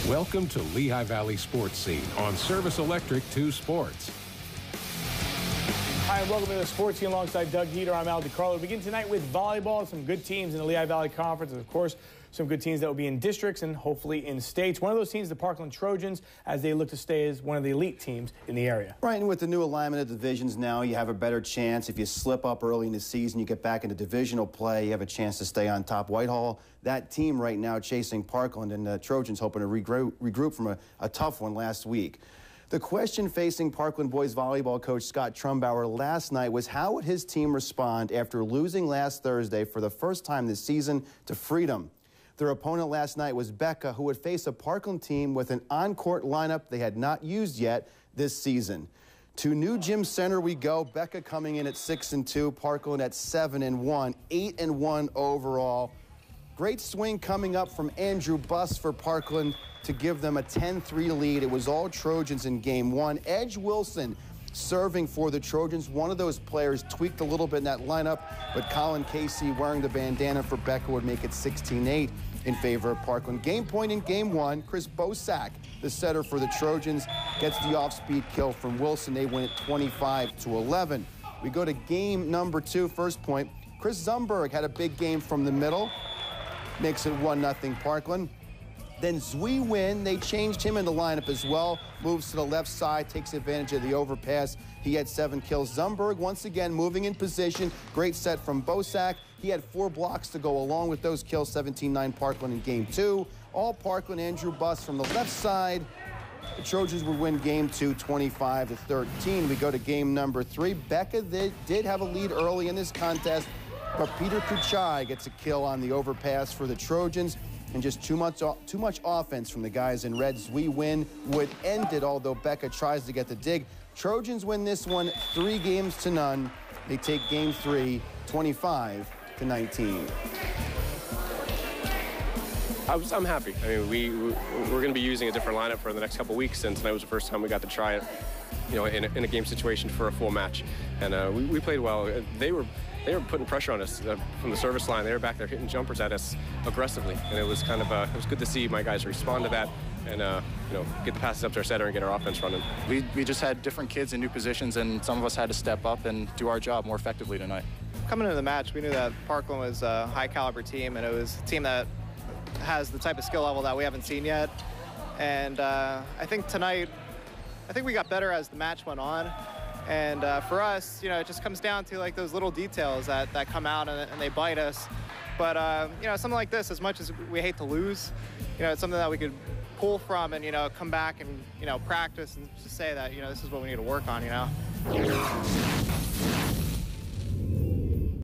Welcome to Lehigh Valley Sports Scene on Service Electric 2 Sports. Hi, and welcome to the Sports Scene alongside Doug Heater. I'm Al DiCarlo. We begin tonight with volleyball. Some good teams in the Lehigh Valley Conference, and of course, some good teams that will be in districts and hopefully in states. One of those teams, the Parkland Trojans, as they look to stay as one of the elite teams in the area. Right, and with the new alignment of divisions now, you have a better chance. If you slip up early in the season, you get back into divisional play, you have a chance to stay on top. Whitehall, that team right now chasing Parkland, and the Trojans hoping to regroup from a tough one last week. The question facing Parkland boys volleyball coach Scott Trumbauer last night was how would his team respond after losing last Thursday for the first time this season to Freedom. Their opponent last night was Becca, who would face a Parkland team with an on-court lineup they had not used yet this season. To New Gym Center we go. Becca coming in at 6-2, Parkland at 7-1, 8-1 overall. Great swing coming up from Andrew Buss for Parkland to give them a 10-3 lead. It was all Trojans in game one. Edge Wilson serving for the Trojans. One of those players tweaked a little bit in that lineup, but Colin Casey wearing the bandana for Becca would make it 16-8 in favor of Parkland. Game point in game one, Chris Bosak, the setter for the Trojans, gets the off-speed kill from Wilson. They win it 25-11. We go to game number two, first point. Chris Zumberg had a big game from the middle, makes it 1-0 Parkland. Then Zui Win, they changed him in the lineup as well. Moves to the left side, takes advantage of the overpass. He had 7 kills. Zumberg, once again, moving in position. Great set from Bosak. He had 4 blocks to go along with those kills. 17-9 Parkland in game two. All Parkland, Andrew Buss from the left side. The Trojans would win game two, 25-13. We go to game number three. Becca did have a lead early in this contest, but Peter Kuchai gets a kill on the overpass for the Trojans. And just too much offense from the guys in red. Zui Win would end it, although Becca tries to get the dig. Trojans win this one 3-0. They take game three, 25-19. I'm happy. I mean, we're going to be using a different lineup for the next couple weeks, and tonight was the first time we got to try it, you know, in a game situation for a full match. And we played well. They were putting pressure on us from the service line. They were back there hitting jumpers at us aggressively, and it was kind of it was good to see my guys respond to that and you know, get the passes up to our setter and get our offense running. We just had different kids in new positions, and some of us had to step up and do our job more effectively tonight. Coming into the match, we knew that Parkland was a high-caliber team, and it was a team that has the type of skill level that we haven't seen yet. And I think tonight, we got better as the match went on. And for us, you know, it just comes down to like those little details that come out and they bite us. But, you know, something like this, as much as we hate to lose, you know, it's something that we could pull from and, you know, come back and, you know, practice and just say that, you know, this is what we need to work on, you know.